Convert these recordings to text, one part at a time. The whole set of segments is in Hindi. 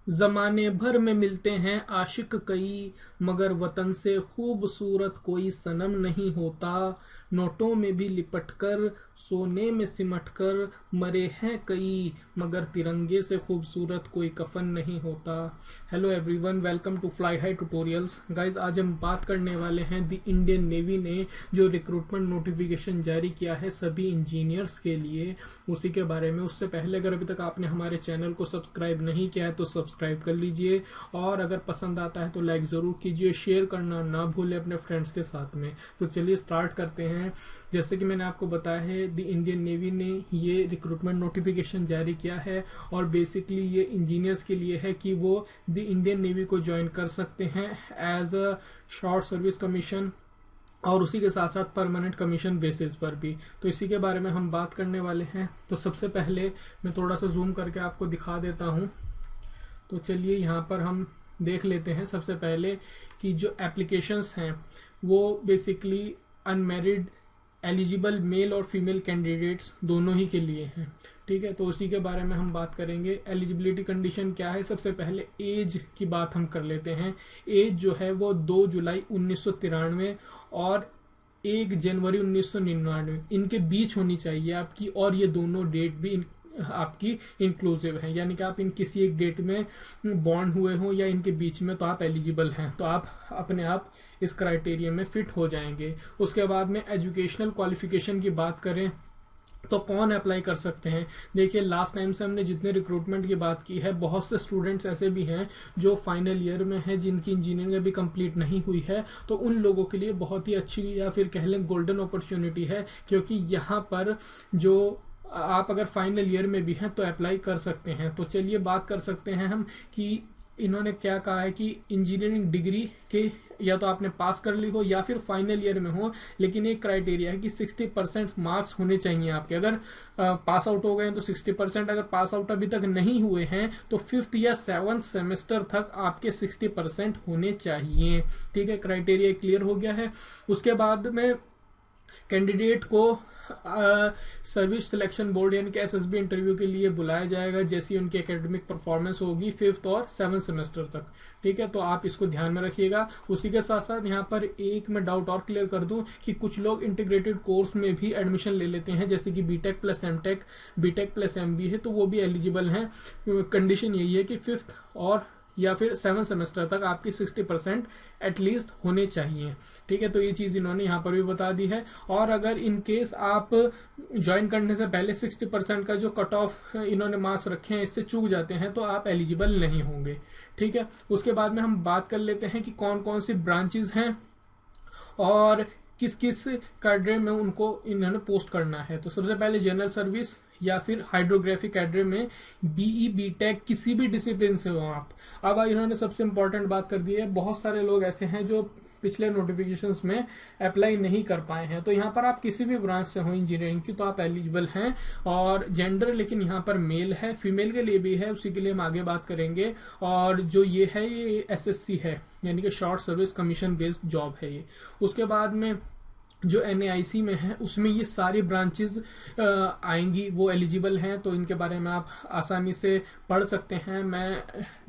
जमाने भर में मिलते हैं आशिक कई, मगर वतन से खूबसूरत कोई सनम नहीं होता। नोटों में भी लिपटकर, सोने में सिमटकर मरे हैं कई, मगर तिरंगे से खूबसूरत कोई कफन नहीं होता। Hello everyone, welcome to Fly High Tutorials. Guys, आज हम बात करने वाले हैं द इंडियन नेवी ने जो रिक्रूटमेंट नोटिफिकेशन जारी किया है सभी इंजीनियर्स के लिए, उसी के बारे में। उससे पहले अगर अभी तक आपने हमारे चैनल को सब्सक्राइब नहीं किया है तो सब्सक्राइब कर लीजिए, और अगर पसंद आता है तो लाइक ज़रूर कीजिए, शेयर करना ना भूलें अपने फ्रेंड्स के साथ में। तो चलिए स्टार्ट करते हैं। जैसे कि मैंने आपको बताया है, द इंडियन नेवी ने ये रिक्रूटमेंट नोटिफिकेशन जारी किया है, और बेसिकली ये इंजीनियर्स के लिए है कि वो द इंडियन नेवी को ज्वाइन कर सकते हैं as a short service commission, और उसी के साथ साथ परमानेंट कमीशन बेसिस पर भी। तो इसी के बारे में हम बात करने वाले हैं। तो सबसे पहले मैं थोड़ा सा जूम करके आपको दिखा देता हूँ। तो चलिए यहाँ पर हम देख लेते हैं सबसे पहले कि जो एप्लीकेशंस हैं वो बेसिकली अनमैरिड एलिजिबल मेल और फीमेल कैंडिडेट्स दोनों ही के लिए हैं। ठीक है, तो उसी के बारे में हम बात करेंगे। एलिजिबिलिटी कंडीशन क्या है, सबसे पहले एज की बात हम कर लेते हैं। एज जो है वो 2 जुलाई 1993 और 1 जनवरी 1999 इनके बीच होनी चाहिए आपकी, और ये दोनों डेट भी आपकी इंक्लूसिव है, यानी कि आप इन किसी एक डेट में बॉर्न हुए हो या इनके बीच में, तो आप एलिजिबल हैं, तो आप अपने आप इस क्राइटेरिया में फिट हो जाएंगे। उसके बाद में एजुकेशनल क्वालिफिकेशन की बात करें तो कौन अप्लाई कर सकते हैं। देखिए, लास्ट टाइम से हमने जितने रिक्रूटमेंट की बात की है, बहुत से स्टूडेंट्स ऐसे भी हैं जो फाइनल ईयर में हैं, जिनकी इंजीनियरिंग अभी कंप्लीट नहीं हुई है। तो उन लोगों के लिए बहुत ही अच्छी या फिर कह लें गोल्डन अपॉर्चुनिटी है, क्योंकि यहाँ पर जो आप अगर फाइनल ईयर में भी हैं तो अप्लाई कर सकते हैं। तो चलिए बात कर सकते हैं हम कि इन्होंने क्या कहा है कि इंजीनियरिंग डिग्री के या तो आपने पास कर ली हो या फिर फाइनल ईयर में हो, लेकिन एक क्राइटेरिया है कि 60% मार्क्स होने चाहिए आपके। अगर पास आउट हो गए तो 60%, अगर पास आउट अभी तक नहीं हुए हैं तो 5th या 7th सेमेस्टर तक आपके 60% होने चाहिए। ठीक है, क्राइटेरिया क्लियर हो गया है। उसके बाद में कैंडिडेट को सर्विस सिलेक्शन बोर्ड यानी कि एसएसबी इंटरव्यू के लिए बुलाया जाएगा जैसी उनकी एकेडमिक परफॉर्मेंस होगी 5th और 7th सेमेस्टर तक। ठीक है, तो आप इसको ध्यान में रखिएगा। उसी के साथ साथ यहाँ पर एक मैं डाउट और क्लियर कर दूं कि कुछ लोग इंटीग्रेटेड कोर्स में भी एडमिशन ले लेते हैं, जैसे कि BTech plus MTech, BTech plus MB है, तो वो भी एलिजिबल हैं। कंडीशन यही है कि 5th और या फिर 7th सेमेस्टर तक आपकी 60% एटलीस्ट होने चाहिए। ठीक है, तो ये चीज इन्होंने यहाँ पर भी बता दी है। और अगर इन केस आप ज्वाइन करने से पहले 60% का जो कट ऑफ इन्होंने मार्क्स रखे हैं इससे चूक जाते हैं तो आप एलिजिबल नहीं होंगे। ठीक है, उसके बाद में हम बात कर लेते हैं कि कौन कौन सी ब्रांचेस हैं और किस किस कैडरे में उनको इन्होंने पोस्ट करना है। तो सबसे पहले जनरल सर्विस या फिर हाइड्रोग्राफी कैडरे में बीई बीटेक किसी भी डिसिप्लिन से हो आप। अब इन्होंने सबसे इंपॉर्टेंट बात कर दी है, बहुत सारे लोग ऐसे हैं जो पिछले नोटिफिकेशंस में अप्लाई नहीं कर पाए हैं, तो यहाँ पर आप किसी भी ब्रांच से हो इंजीनियरिंग की तो आप एलिजिबल हैं। और जेंडर लेकिन यहाँ पर मेल है, फीमेल के लिए भी है, उसी के लिए हम आगे बात करेंगे। और जो ये है ये एसएससी है, यानी कि short service commission based job है ये। उसके बाद में जो एनआईसी में है उसमें ये सारी ब्रांचेस आएंगी, वो एलिजिबल हैं, तो इनके बारे में आप आसानी से पढ़ सकते हैं। मैं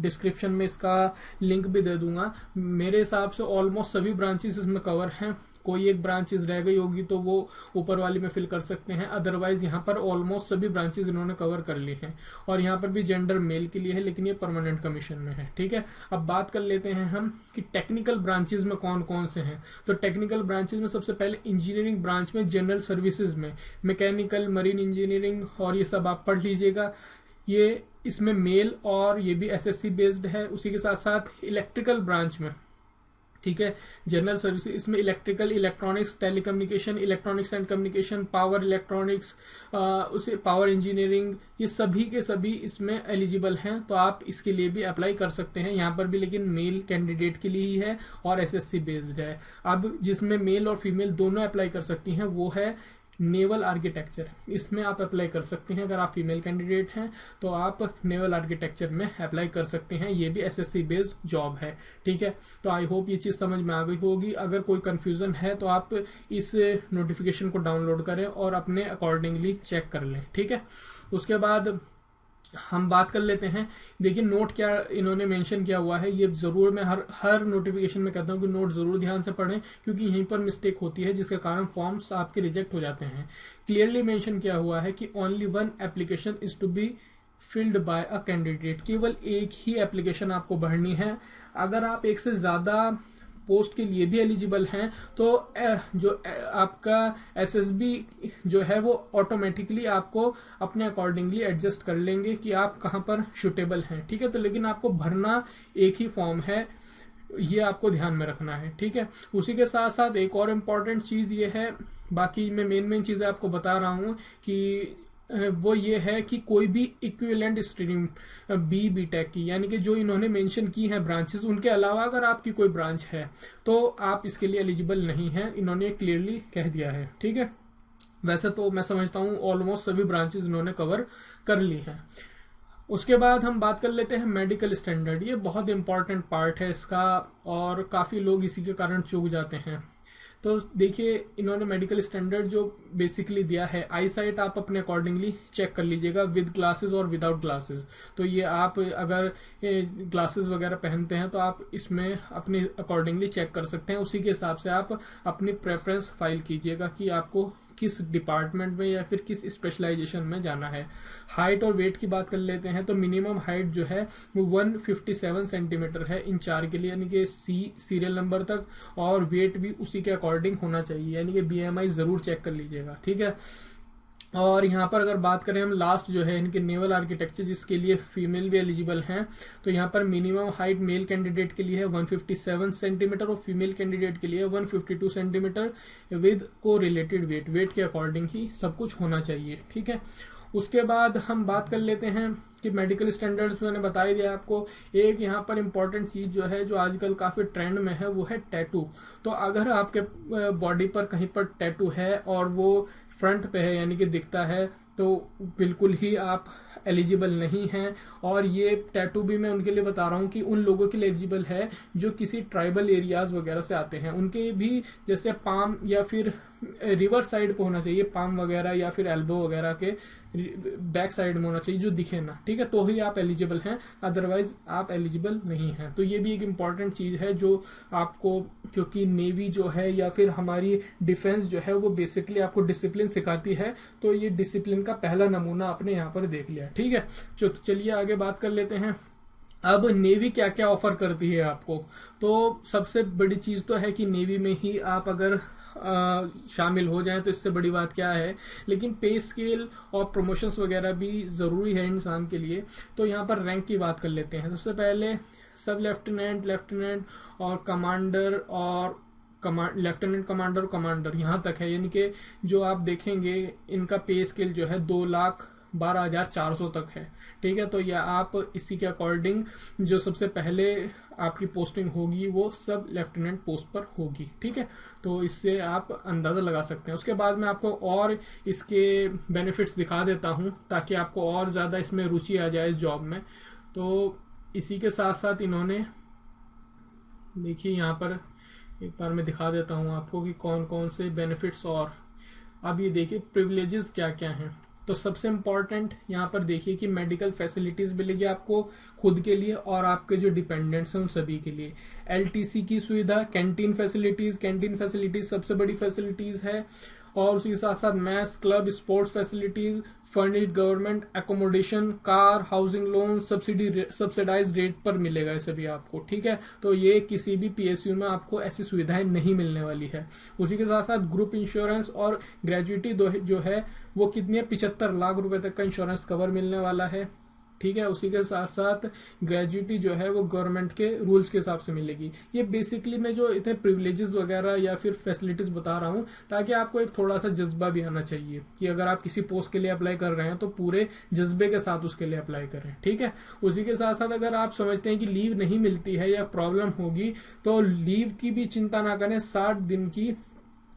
डिस्क्रिप्शन में इसका लिंक भी दे दूंगा। मेरे हिसाब से ऑलमोस्ट सभी ब्रांचेस इसमें कवर हैं, कोई एक ब्रांचेस रह गई होगी तो वो ऊपर वाली में फिल कर सकते हैं, अदरवाइज यहाँ पर ऑलमोस्ट सभी ब्रांचेस इन्होंने कवर कर ली हैं। और यहाँ पर भी जेंडर मेल के लिए है, लेकिन ये परमानेंट कमीशन में है। ठीक है, अब बात कर लेते हैं हम कि टेक्निकल ब्रांचेस में कौन कौन से हैं। तो टेक्निकल ब्रांचेस में सबसे पहले इंजीनियरिंग ब्रांच में जनरल सर्विसेज में मैकेनिकल, मरीन इंजीनियरिंग और ये सब आप पढ़ लीजिएगा। ये इसमें मेल और ये भी एसएससी बेस्ड है। उसी के साथ साथ इलेक्ट्रिकल ब्रांच में, ठीक है, जनरल सर्विस, इसमें electrical, electronics, telecommunication, electronics and communication, power electronics, उसे पावर इंजीनियरिंग, ये सभी के सभी इसमें एलिजिबल हैं, तो आप इसके लिए भी अप्लाई कर सकते हैं। यहाँ पर भी लेकिन मेल कैंडिडेट के लिए ही है और एसएससी बेस्ड है। अब जिसमें मेल और फीमेल दोनों अप्लाई कर सकती हैं वो है नेवल आर्किटेक्चर, इसमें आप अप्लाई कर सकते हैं। अगर आप फीमेल कैंडिडेट हैं तो आप नेवल आर्किटेक्चर में अप्लाई कर सकते हैं, ये भी एसएससी बेस्ड जॉब है। ठीक है, तो आई होप ये चीज़ समझ में आ गई होगी। अगर कोई कंफ्यूजन है तो आप इस नोटिफिकेशन को डाउनलोड करें और अपने अकॉर्डिंगली चेक कर लें। ठीक है, उसके बाद हम बात कर लेते हैं। देखिए नोट क्या इन्होंने मेंशन किया हुआ है, ये जरूर मैं हर नोटिफिकेशन में कहता हूँ कि नोट जरूर ध्यान से पढ़ें, क्योंकि यहीं पर मिस्टेक होती है जिसके कारण फॉर्म्स आपके रिजेक्ट हो जाते हैं। क्लियरली मेंशन किया हुआ है कि only one application is to be filled by a candidate, केवल एक ही एप्लीकेशन आपको भरनी है। अगर आप एक से ज्यादा पोस्ट के लिए भी एलिजिबल हैं तो जो आपका एसएसबी जो है वो ऑटोमेटिकली आपको अपने अकॉर्डिंगली एडजस्ट कर लेंगे कि आप कहाँ पर सुटेबल हैं, ठीक है। तो लेकिन आपको भरना एक ही फॉर्म है, ये आपको ध्यान में रखना है, ठीक है। उसी के साथ साथ एक और इम्पॉर्टेंट चीज ये है, बाकी मैं मेन चीजें आपको बता रहा हूँ कि वो ये है कि कोई भी इक्विवेलेंट स्ट्रीम बी टेक की, यानी कि जो इन्होंने मेंशन की है ब्रांचेस, उनके अलावा अगर आपकी कोई ब्रांच है तो आप इसके लिए एलिजिबल नहीं है, इन्होंने क्लियरली कह दिया है, ठीक है। वैसे तो मैं समझता हूँ ऑलमोस्ट सभी ब्रांचेस इन्होंने कवर कर ली हैं। उसके बाद हम बात कर लेते हैं मेडिकल स्टैंडर्ड। ये बहुत इंपॉर्टेंट पार्ट है इसका, और काफी लोग इसी के कारण चूक जाते हैं। तो देखिए इन्होंने मेडिकल स्टैंडर्ड जो बेसिकली दिया है, आई साइट आप अपने अकॉर्डिंगली चेक कर लीजिएगा, विद ग्लासेस और विदाउट ग्लासेस। तो ये आप अगर ग्लासेस वगैरह पहनते हैं तो आप इसमें अपने अकॉर्डिंगली चेक कर सकते हैं। उसी के हिसाब से आप अपनी प्रेफरेंस फाइल कीजिएगा कि आपको किस डिपार्टमेंट में या फिर किस स्पेशलाइजेशन में जाना है। हाइट और वेट की बात कर लेते हैं तो मिनिमम हाइट जो है वो 157 सेंटीमीटर है इन चार के लिए, यानी कि सीरियल नंबर तक, और वेट भी उसी के अकॉर्डिंग होना चाहिए, यानी कि बीएमआई जरूर चेक कर लीजिएगा, ठीक है। और यहाँ पर अगर बात करें हम लास्ट जो है इनके नेवल आर्किटेक्चर, जिसके लिए फीमेल भी एलिजिबल हैं, तो यहाँ पर मिनिमम हाइट मेल कैंडिडेट के लिए है 157 सेंटीमीटर और फीमेल कैंडिडेट के लिए 152 सेंटीमीटर विद को रिलेटेड वेट के अकॉर्डिंग ही सब कुछ होना चाहिए, ठीक है। उसके बाद हम बात कर लेते हैं कि मेडिकल स्टैंडर्ड्स मैंने बता ही दिया आपको। एक यहाँ पर इंपॉर्टेंट चीज जो है जो आजकल काफी ट्रेंड में है वो है टैटू। तो अगर आपके बॉडी पर कहीं पर टैटू है और वो फ्रंट पे है यानी कि दिखता है, तो बिल्कुल ही आप एलिजिबल नहीं हैं। और ये टैटू भी मैं उनके लिए बता रहा हूँ कि उन लोगों के लिए एलिजिबल है जो किसी ट्राइबल एरियाज वगैरह से आते हैं, उनके भी जैसे पाम या फिर रिवर साइड पे होना चाहिए, पाम वगैरह या फिर एल्बो वगैरह के बैक साइड में होना चाहिए जो दिखे ना, ठीक है, तो ही आप एलिजिबल हैं, अदरवाइज आप एलिजिबल नहीं हैं। तो ये भी एक इम्पॉर्टेंट चीज है जो आपको, क्योंकि नेवी जो है या फिर हमारी डिफेंस जो है वो बेसिकली आपको डिसिप्लिन सिखाती है, तो ये डिसिप्लिन का पहला नमूना आपने यहाँ पर देख लिया, ठीक है। चलिए आगे बात कर लेते हैं। अब नेवी क्या क्या ऑफर करती है आपको। तो सबसे बड़ी चीज तो है कि नेवी में ही आप अगर शामिल हो जाएं तो इससे बड़ी बात क्या है, लेकिन पे स्केल और प्रमोशंस वगैरह भी जरूरी है इंसान के लिए। तो यहाँ पर रैंक की बात कर लेते हैं। सबसे पहले सब लेफ्टिनेंट, लेफ्टिनेंट और कमांडर और लेफ्टिनेंट कमांडर और कमांडर यहाँ तक है, यानी कि जो आप देखेंगे इनका पे स्केल जो है 2,12,400 तक है, ठीक है। तो यह आप इसी के अकॉर्डिंग जो सबसे पहले आपकी पोस्टिंग होगी वो सब लेफ्टिनेंट पोस्ट पर होगी, ठीक है। तो इससे आप अंदाजा लगा सकते हैं। उसके बाद मैं आपको और इसके बेनिफिट्स दिखा देता हूं ताकि आपको और ज्यादा इसमें रुचि आ जाए इस जॉब में। तो इसी के साथ साथ इन्होंने देखिए यहाँ पर एक बार मैं दिखा देता हूं आपको कि कौन कौन से बेनिफिट्स, और अब ये देखिए प्रिविलेजेस क्या क्या हैं। तो सबसे इम्पोर्टेंट यहाँ पर देखिए कि मेडिकल फैसिलिटीज मिलेगी आपको खुद के लिए और आपके जो डिपेंडेंट्स हैं उन सभी के लिए। एलटीसी की सुविधा, कैंटीन फैसिलिटीज सबसे बड़ी फैसिलिटीज है, और उसी के साथ साथ maths club, sports facilities, furnished government accommodation, car, housing loan, subsidise rate पर मिलेगा ये सभी आपको, ठीक है। तो ये किसी भी पीएसयू में आपको ऐसी सुविधाएं नहीं मिलने वाली है। उसी के साथ साथ ग्रुप इंश्योरेंस और ग्रेजुएटी जो है वो कितने 75 लाख रुपए तक का इंश्योरेंस कवर मिलने वाला है, ठीक है। उसी के साथ साथ ग्रेजुएटी जो है वो गवर्नमेंट के रूल्स के हिसाब से मिलेगी। ये बेसिकली मैं जो इतने प्रिविलेजेस वगैरह या फिर फैसिलिटीज बता रहा हूँ ताकि आपको एक थोड़ा सा जज्बा भी आना चाहिए कि अगर आप किसी पोस्ट के लिए अप्लाई कर रहे हैं तो पूरे जज्बे के साथ उसके लिए अप्लाई करें, ठीक है। उसी के साथ साथ अगर आप समझते हैं कि लीव नहीं मिलती है या प्रॉब्लम होगी तो लीव की भी चिंता ना करें। 60 दिन की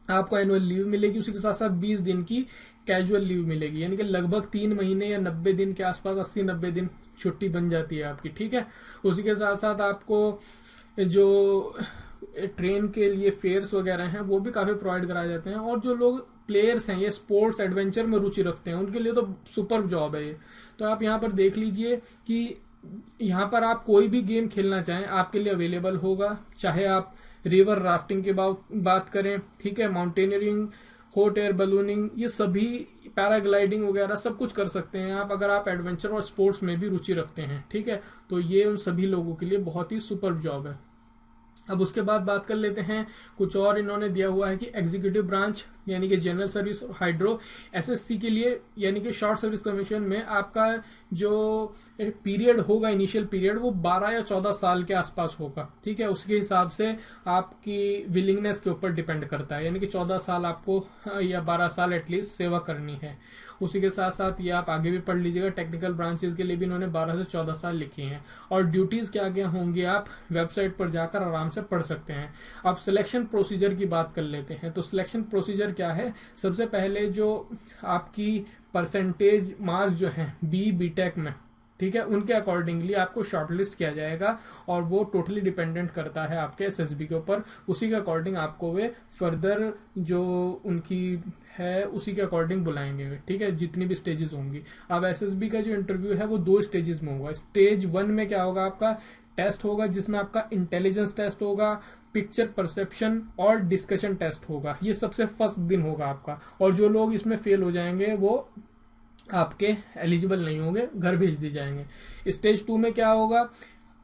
आपको एनुअल लीव मिलेगी, उसी के साथ साथ 20 दिन की कैजुअल लीव मिलेगी, यानी कि लगभग 3 महीने या 90 दिन के आसपास, 80-90 दिन छुट्टी बन जाती है आपकी, ठीक है। उसी के साथ साथ आपको जो ट्रेन के लिए फेयर्स वगैरह हैं वो भी काफी प्रोवाइड कराए जाते हैं, और जो लोग प्लेयर्स हैं, ये स्पोर्ट्स एडवेंचर में रुचि रखते हैं, उनके लिए तो सुपर जॉब है ये। तो आप यहाँ पर देख लीजिए कि यहाँ पर आप कोई भी गेम खेलना चाहें आपके लिए अवेलेबल होगा, चाहे आप रिवर राफ्टिंग की बात करें, ठीक है, माउंटेनियरिंग, हॉट एयर बलूनिंग, ये सभी, पैराग्लाइडिंग वगैरह सब कुछ कर सकते हैं आप, अगर आप एडवेंचर और स्पोर्ट्स में भी रुचि रखते हैं, ठीक है। तो ये उन सभी लोगों के लिए बहुत ही सुपर जॉब है। अब उसके बाद बात कर लेते हैं कुछ और इन्होंने दिया हुआ है कि एग्जीक्यूटिव ब्रांच यानी कि जनरल सर्विस और हाइड्रो, एसएससी के लिए यानी कि शॉर्ट सर्विस कमीशन में आपका जो पीरियड होगा, इनिशियल पीरियड, वो 12 या 14 साल के आसपास होगा, ठीक है। उसके हिसाब से आपकी विलिंगनेस के ऊपर डिपेंड करता है, यानी कि 14 साल आपको या 12 साल एटलीस्ट सेवा करनी है। उसी के साथ साथ ये आप आगे भी पढ़ लीजिएगा, टेक्निकल ब्रांचेस के लिए भी इन्होंने 12 से 14 साल लिखी हैं, और ड्यूटीज क्या क्या होंगी आप वेबसाइट पर जाकर आराम से पढ़ सकते हैं। अब सिलेक्शन प्रोसीजर की बात कर लेते हैं। तो सिलेक्शन प्रोसीजर क्या है, सबसे पहले जो आपकी परसेंटेज मार्क्स जो है बीटेक में, ठीक है, उनके अकॉर्डिंगली आपको शॉर्टलिस्ट किया जाएगा, और वो टोटली डिपेंडेंट करता है आपके एसएसबी के ऊपर। उसी के अकॉर्डिंग आपको वे फर्दर जो उनकी है उसी के अकॉर्डिंग बुलाएंगे वे, ठीक है, जितनी भी स्टेजेस होंगी। अब एसएसबी का जो इंटरव्यू है वो 2 स्टेजेस में होगा। स्टेज 1 में क्या होगा, आपका टेस्ट होगा जिसमें आपका इंटेलिजेंस टेस्ट होगा, पिक्चर परसेप्शन और डिस्कशन टेस्ट होगा। ये सबसे फर्स्ट दिन होगा आपका, और जो लोग इसमें फेल हो जाएंगे वो आपके एलिजिबल नहीं होंगे, घर भेज दिए जाएंगे। स्टेज 2 में क्या होगा,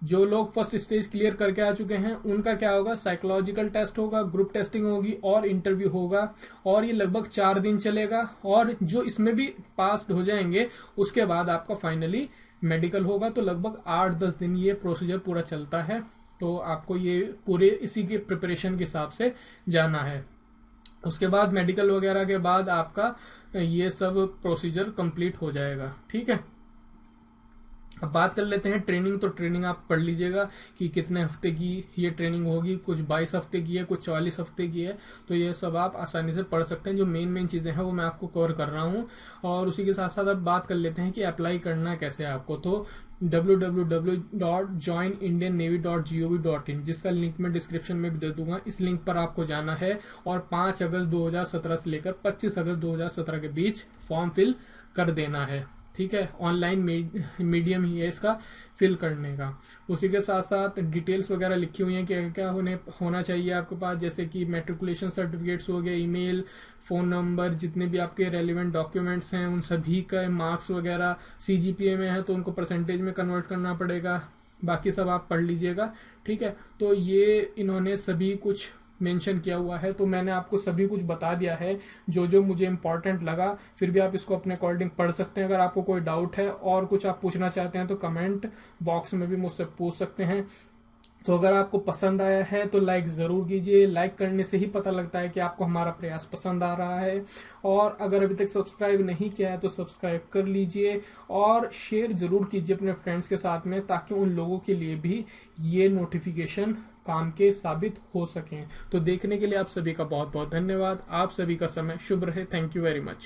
जो लोग फर्स्ट स्टेज क्लियर करके आ चुके हैं उनका क्या होगा, साइकोलॉजिकल टेस्ट होगा, ग्रुप टेस्टिंग होगी और इंटरव्यू होगा, और ये लगभग 4 दिन चलेगा। और जो इसमें भी पास हो जाएंगे उसके बाद आपका फाइनली मेडिकल होगा। तो लगभग 8-10 दिन ये प्रोसीजर पूरा चलता है। तो आपको ये पूरे इसी के प्रिपरेशन के हिसाब से जाना है। उसके बाद मेडिकल वगैरह के बाद आपका ये सब प्रोसीजर कंप्लीट हो जाएगा, ठीक है। अब बात कर लेते हैं ट्रेनिंग। तो ट्रेनिंग आप पढ़ लीजिएगा कि कितने हफ्ते की ये ट्रेनिंग होगी, कुछ 22 हफ्ते की है, कुछ 44 हफ्ते की है। तो ये सब आप आसानी से पढ़ सकते हैं। जो मेन चीज़ें हैं वो मैं आपको कवर कर रहा हूँ। और उसी के साथ साथ अब बात कर लेते हैं कि अप्लाई करना कैसे है आपको। तो www.joinindiannavy.gov.in, जिसका लिंक मैं डिस्क्रिप्शन में भी दे दूंगा, इस लिंक पर आपको जाना है और 5 अगस्त 2017 से लेकर 25 अगस्त 2017 के बीच फॉर्म फिल कर देना है, ठीक है। ऑनलाइन मीडियम ही है इसका फिल करने का। उसी के साथ साथ डिटेल्स वगैरह लिखी हुई हैं कि क्या होना चाहिए आपके पास, जैसे कि मैट्रिकुलेशन सर्टिफिकेट्स हो गए, ईमेल, फ़ोन नंबर, जितने भी आपके रेलिवेंट डॉक्यूमेंट्स हैं उन सभी का मार्क्स वगैरह, सीजीपीए में है तो उनको परसेंटेज में कन्वर्ट करना पड़ेगा। बाकी सब आप पढ़ लीजिएगा, ठीक है। तो ये इन्होंने सभी कुछ मेंशन किया हुआ है। तो मैंने आपको सभी कुछ बता दिया है जो जो मुझे इंपॉर्टेंट लगा। फिर भी आप इसको अपने अकॉर्डिंग पढ़ सकते हैं। अगर आपको कोई डाउट है और कुछ आप पूछना चाहते हैं तो कमेंट बॉक्स में भी मुझसे पूछ सकते हैं। तो अगर आपको पसंद आया है तो लाइक ज़रूर कीजिए। लाइक करने से ही पता लगता है कि आपको हमारा प्रयास पसंद आ रहा है। और अगर अभी तक सब्सक्राइब नहीं किया है तो सब्सक्राइब कर लीजिए और शेयर ज़रूर कीजिए अपने फ्रेंड्स के साथ में, ताकि उन लोगों के लिए भी ये नोटिफिकेशन काम के साबित हो सकें। तो देखने के लिए आप सभी का बहुत बहुत धन्यवाद। आप सभी का समय शुभ रहे। Thank you very much.